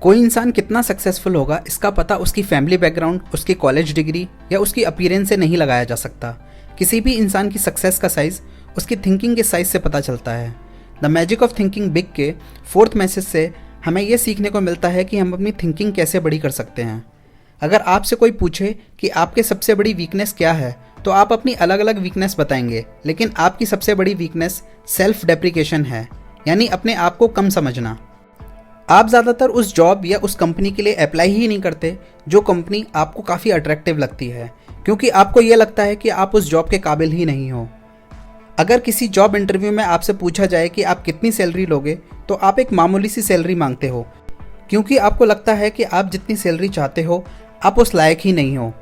कोई इंसान कितना सक्सेसफुल होगा इसका पता उसकी फैमिली बैकग्राउंड, उसकी कॉलेज डिग्री या उसकी अपीयरेंस से नहीं लगाया जा सकता। किसी भी इंसान की सक्सेस का साइज़ उसकी थिंकिंग के साइज से पता चलता है। The magic of thinking big के 4th मैसेज से हमें यह सीखने को मिलता है कि हम अपनी थिंकिंग कैसे बड़ी कर सकते हैं। अगर आपसे कोई पूछे कि आपके सबसे बड़ी वीकनेस क्या है, तो आप अपनी अलग अलग वीकनेस बताएंगे, लेकिन आपकी सबसे बड़ी वीकनेस सेल्फ डेप्रिकेशन है, यानी अपने आप को कम समझना। आप ज़्यादातर उस जॉब या उस कंपनी के लिए अप्लाई ही नहीं करते जो कंपनी आपको काफ़ी अट्रैक्टिव लगती है, क्योंकि आपको यह लगता है कि आप उस जॉब के काबिल ही नहीं हो। अगर किसी जॉब इंटरव्यू में आपसे पूछा जाए कि आप कितनी सैलरी लोगे, तो आप एक मामूली सी सैलरी मांगते हो, क्योंकि आपको लगता है कि आप जितनी सैलरी चाहते हो आप उस लायक ही नहीं हो।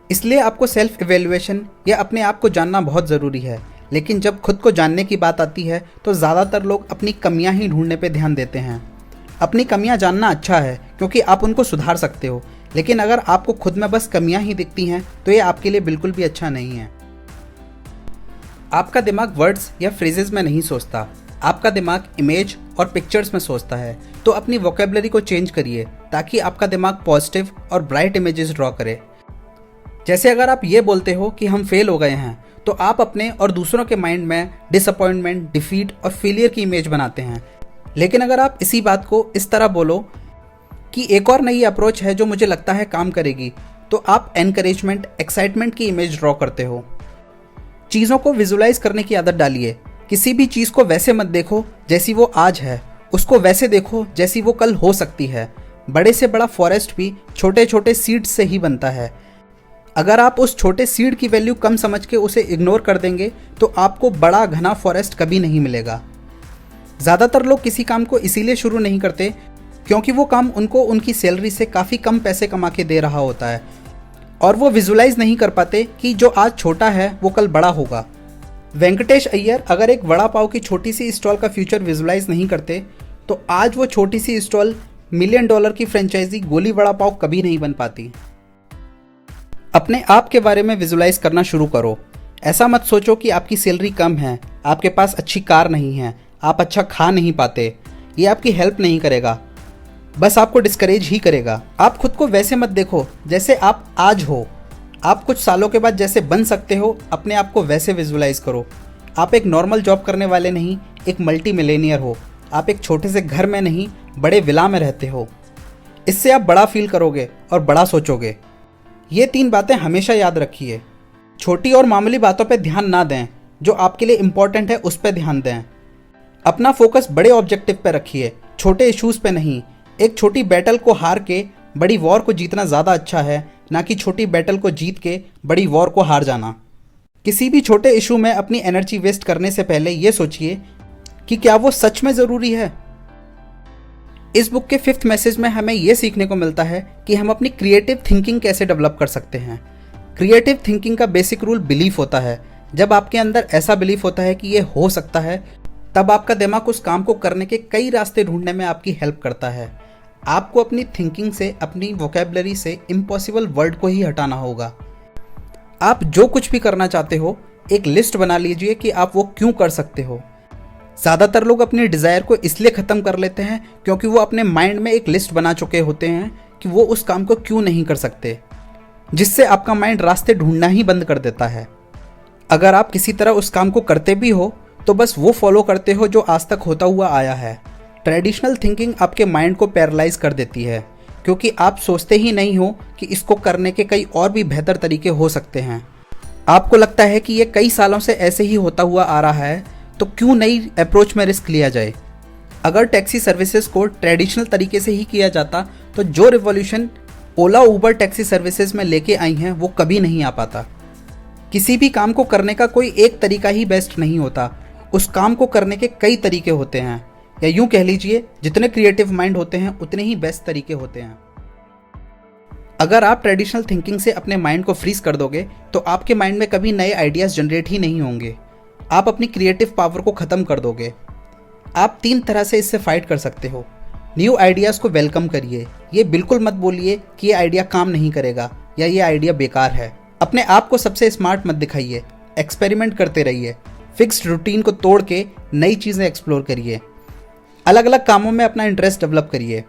इसलिए आपको सेल्फ इवेल्युएशन या अपने आप को जानना बहुत ज़रूरी है। लेकिन जब खुद को जानने की बात आती है तो ज़्यादातर लोग अपनी कमियां ही ढूंढने पे ध्यान देते हैं। अपनी कमियां जानना अच्छा है क्योंकि आप उनको सुधार सकते हो, लेकिन अगर आपको खुद में बस कमियां ही दिखती हैं तो ये आपके लिए बिल्कुल भी अच्छा नहीं है। आपका दिमाग वर्ड्स या फ्रेजेस में नहीं सोचता, आपका दिमाग इमेज और पिक्चर्स में सोचता है। तो अपनी वोकेबलरी को चेंज करिए ताकि आपका दिमाग पॉजिटिव और ब्राइट इमेजेस ड्रॉ करे। जैसे अगर आप ये बोलते हो कि हम फेल हो गए हैं, तो आप अपने और दूसरों के माइंड में डिसअपॉइंटमेंट, डिफीट और फेलियर की इमेज बनाते हैं। लेकिन अगर आप इसी बात को इस तरह बोलो कि एक और नई अप्रोच है जो मुझे लगता है काम करेगी, तो आप एनकरेजमेंट, एक्साइटमेंट की इमेज ड्रॉ करते हो। चीज़ों को विजुलाइज करने की आदत डालिए। किसी भी चीज़ को वैसे मत देखो जैसी वो आज है, उसको वैसे देखो जैसी वो कल हो सकती है। बड़े से बड़ा फॉरेस्ट भी छोटे छोटे सीड्स से ही बनता है। अगर आप उस छोटे सीड की वैल्यू कम समझ के उसे इग्नोर कर देंगे तो आपको बड़ा घना फॉरेस्ट कभी नहीं मिलेगा। ज़्यादातर लोग किसी काम को इसीलिए शुरू नहीं करते क्योंकि वो काम उनको उनकी सैलरी से काफ़ी कम पैसे कमा के दे रहा होता है, और वो विजुलाइज नहीं कर पाते कि जो आज छोटा है वो कल बड़ा होगा। वेंकटेश अय्यर अगर एक वड़ा पाव की छोटी सी स्टॉल का फ्यूचर विजुलाइज नहीं करते तो आज वो छोटी सी स्टॉल $1 मिलियन की फ्रेंचाइजी गोली वड़ा पाव कभी नहीं बन पाती। अपने आप के बारे में विजुलाइज करना शुरू करो। ऐसा मत सोचो कि आपकी सैलरी कम है, आपके पास अच्छी कार नहीं है, आप अच्छा खा नहीं पाते। ये आपकी हेल्प नहीं करेगा, बस आपको डिस्करेज ही करेगा। आप खुद को वैसे मत देखो जैसे आप आज हो। आप कुछ सालों के बाद जैसे बन सकते हो, अपने आप को वैसे विजुलाइज करो। आप एक नॉर्मल जॉब करने वाले नहीं, एक मल्टी मिलेनियर हो। आप एक छोटे से घर में नहीं, बड़े विला में रहते हो। इससे आप बड़ा फील करोगे और बड़ा सोचोगे। ये 3 बातें हमेशा याद रखिए। छोटी और मामूली बातों पे ध्यान ना दें, जो आपके लिए इंपॉर्टेंट है उस पर ध्यान दें। अपना फोकस बड़े ऑब्जेक्टिव पे रखिए, छोटे इश्यूज़ पे नहीं। एक छोटी बैटल को हार के बड़ी वॉर को जीतना ज़्यादा अच्छा है, ना कि छोटी बैटल को जीत के बड़ी वॉर को हार जाना। किसी भी छोटे इशू में अपनी एनर्जी वेस्ट करने से पहले ये सोचिए कि क्या वो सच में ज़रूरी है। इस बुक के 5th मैसेज में हमें यह सीखने को मिलता है कि हम अपनी क्रिएटिव थिंकिंग कैसे डेवलप कर सकते हैं। क्रिएटिव थिंकिंग का बेसिक रूल बिलीफ होता है। जब आपके अंदर ऐसा बिलीफ होता है कि ये हो सकता है, तब आपका दिमाग उस काम को करने के कई रास्ते ढूंढने में आपकी हेल्प करता है। आपको अपनी थिंकिंग से, अपनी वोकेबलरी से इम्पॉसिबल वर्ड को ही हटाना होगा। आप जो कुछ भी करना चाहते हो, एक लिस्ट बना लीजिए कि आप वो क्यों कर सकते हो। ज़्यादातर लोग अपनी डिज़ायर को इसलिए ख़त्म कर लेते हैं क्योंकि वो अपने माइंड में एक लिस्ट बना चुके होते हैं कि वो उस काम को क्यों नहीं कर सकते, जिससे आपका माइंड रास्ते ढूंढना ही बंद कर देता है। अगर आप किसी तरह उस काम को करते भी हो तो बस वो फॉलो करते हो जो आज तक होता हुआ आया है। ट्रेडिशनल थिंकिंग आपके माइंड को पैरालाइज कर देती है क्योंकि आप सोचते ही नहीं हो कि इसको करने के कई और भी बेहतर तरीके हो सकते हैं। आपको लगता है कि ये कई सालों से ऐसे ही होता हुआ आ रहा है, तो क्यों नई अप्रोच में रिस्क लिया जाए। अगर टैक्सी सर्विसेज को ट्रेडिशनल तरीके से ही किया जाता तो जो रिवॉल्यूशन ओला उबर टैक्सी सर्विसेज में लेके आई हैं वो कभी नहीं आ पाता। किसी भी काम को करने का कोई एक तरीका ही बेस्ट नहीं होता, उस काम को करने के कई तरीके होते हैं, या यूं कह लीजिए जितने क्रिएटिव माइंड होते हैं उतने ही बेस्ट तरीके होते हैं। अगर आप ट्रेडिशनल थिंकिंग से अपने माइंड को फ्रीज कर दोगे तो आपके माइंड में कभी नए आइडियाज़ जनरेट ही नहीं होंगे। आप अपनी क्रिएटिव पावर को ख़त्म कर दोगे। आप 3 तरह से इससे फाइट कर सकते हो। न्यू आइडियाज़ को वेलकम करिए। ये बिल्कुल मत बोलिए कि ये आइडिया काम नहीं करेगा या ये आइडिया बेकार है। अपने आप को सबसे स्मार्ट मत दिखाइए। एक्सपेरिमेंट करते रहिए। फिक्स्ड रूटीन को तोड़ के नई चीज़ें एक्सप्लोर करिए। अलग अलग कामों में अपना इंटरेस्ट डेवलप करिए।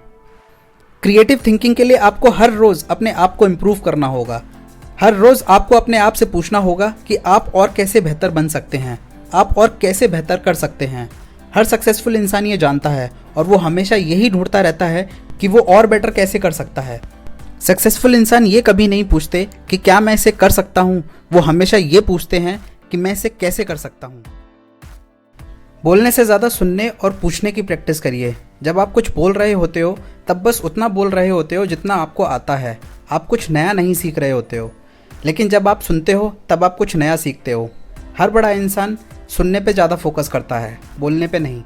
क्रिएटिव थिंकिंग के लिए आपको हर रोज अपने आप को इम्प्रूव करना होगा। हर रोज आपको अपने आप से पूछना होगा कि आप और कैसे बेहतर बन सकते हैं, आप और कैसे बेहतर कर सकते हैं। हर सक्सेसफुल इंसान ये जानता है और वो हमेशा यही ढूंढता रहता है कि वो और बेटर कैसे कर सकता है। सक्सेसफुल इंसान ये कभी नहीं पूछते कि क्या मैं इसे कर सकता हूँ, वो हमेशा ये पूछते हैं कि मैं इसे कैसे कर सकता हूँ। बोलने से ज़्यादा सुनने और पूछने की प्रैक्टिस करिए। जब आप कुछ बोल रहे होते हो तब बस उतना बोल रहे होते हो जितना आपको आता है, आप कुछ नया नहीं सीख रहे होते हो। लेकिन जब आप सुनते हो तब आप कुछ नया सीखते हो। हर बड़ा इंसान सुनने पे ज़्यादा फोकस करता है, बोलने पे नहीं।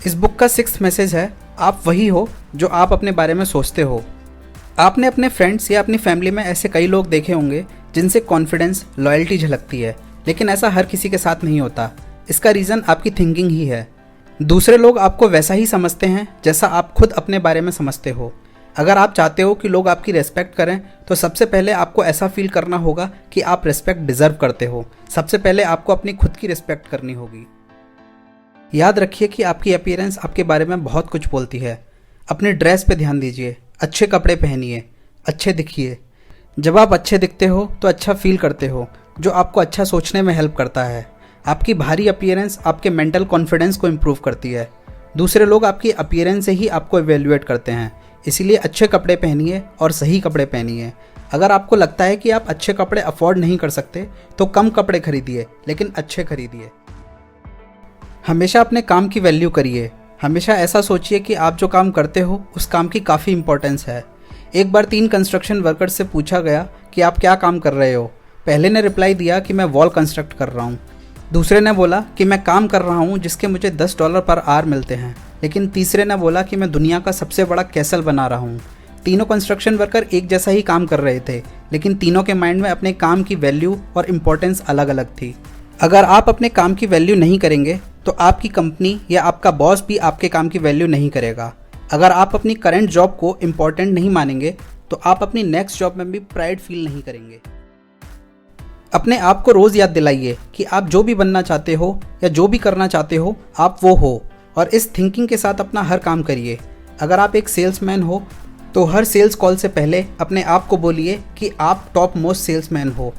इस बुक का 6th मैसेज है, आप वही हो जो आप अपने बारे में सोचते हो। आपने अपने फ्रेंड्स या अपनी फैमिली में ऐसे कई लोग देखे होंगे जिनसे कॉन्फिडेंस, लॉयल्टी झलकती है, लेकिन ऐसा हर किसी के साथ नहीं होता। इसका रीज़न आपकी थिंकिंग ही है। दूसरे लोग आपको वैसा ही समझते हैं जैसा आप खुद अपने बारे में समझते हो। अगर आप चाहते हो कि लोग आपकी रेस्पेक्ट करें तो सबसे पहले आपको ऐसा फील करना होगा कि आप रेस्पेक्ट डिज़र्व करते हो। सबसे पहले आपको अपनी खुद की रिस्पेक्ट करनी होगी। याद रखिए कि आपकी अपीयरेंस आपके बारे में बहुत कुछ बोलती है। अपनी ड्रेस पे ध्यान दीजिए, अच्छे कपड़े पहनिए, अच्छे दिखिए। जब आप अच्छे दिखते हो तो अच्छा फील करते हो, जो आपको अच्छा सोचने में हेल्प करता है। आपकी बाहरी अपीयरेंस आपके मेंटल कॉन्फिडेंस को इम्प्रूव करती है। दूसरे लोग आपकी अपीयरेंस से ही आपको इवेल्युएट करते हैं, इसीलिए अच्छे कपड़े पहनिए और सही कपड़े पहनिए। अगर आपको लगता है कि आप अच्छे कपड़े अफोर्ड नहीं कर सकते तो कम कपड़े खरीदिए, लेकिन अच्छे खरीदिए। हमेशा अपने काम की वैल्यू करिए। हमेशा ऐसा सोचिए कि आप जो काम करते हो उस काम की काफ़ी इंपॉर्टेंस है। एक बार 3 कंस्ट्रक्शन वर्कर्स से पूछा गया कि आप क्या काम कर रहे हो। पहले ने रिप्लाई दिया कि मैं वॉल कंस्ट्रक्ट कर रहा हूँ। दूसरे ने बोला कि मैं काम कर रहा हूँ जिसके मुझे $10 पर आवर मिलते हैं। लेकिन तीसरे ने बोला कि मैं दुनिया का सबसे बड़ा कैसल बना रहा हूँ। तीनों कंस्ट्रक्शन वर्कर एक जैसा ही काम कर रहे थे, लेकिन तीनों के माइंड में अपने काम की वैल्यू और इम्पोर्टेंस अलग अलग थी। अगर आप अपने काम की वैल्यू नहीं करेंगे तो आपकी कंपनी या आपका बॉस भी आपके काम की वैल्यू नहीं करेगा। अगर आप अपनी करंट जॉब को इम्पोर्टेंट नहीं मानेंगे तो आप अपनी नेक्स्ट जॉब में भी प्राइड फील नहीं करेंगे। अपने आप को रोज़ याद दिलाइए कि आप जो भी बनना चाहते हो या जो भी करना चाहते हो आप वो हो, और इस थिंकिंग के साथ अपना हर काम करिए। अगर आप एक सेल्समैन हो तो हर सेल्स कॉल से पहले अपने आप को बोलिए कि आप टॉप मोस्ट सेल्समैन हो,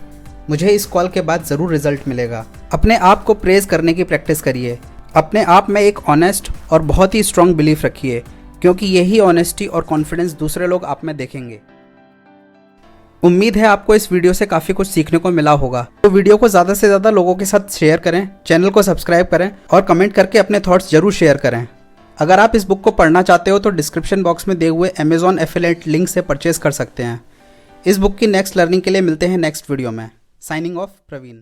मुझे इस कॉल के बाद ज़रूर रिजल्ट मिलेगा। अपने आप को प्रेज करने की प्रैक्टिस करिए। अपने आप में एक ऑनेस्ट और बहुत ही स्ट्रॉन्ग बिलीफ रखिए, क्योंकि यही ऑनेस्टी और कॉन्फिडेंस दूसरे लोग आप में देखेंगे। उम्मीद है आपको इस वीडियो से काफ़ी कुछ सीखने को मिला होगा। तो वीडियो को ज़्यादा से ज़्यादा लोगों के साथ शेयर करें, चैनल को सब्सक्राइब करें और कमेंट करके अपने थॉट्स जरूर शेयर करें। अगर आप इस बुक को पढ़ना चाहते हो तो डिस्क्रिप्शन बॉक्स में दिए हुए Amazon एफिलिएट लिंक से परचेज कर सकते हैं। इस बुक की नेक्स्ट लर्निंग के लिए मिलते हैं नेक्स्ट वीडियो में। Signing off, Praveen.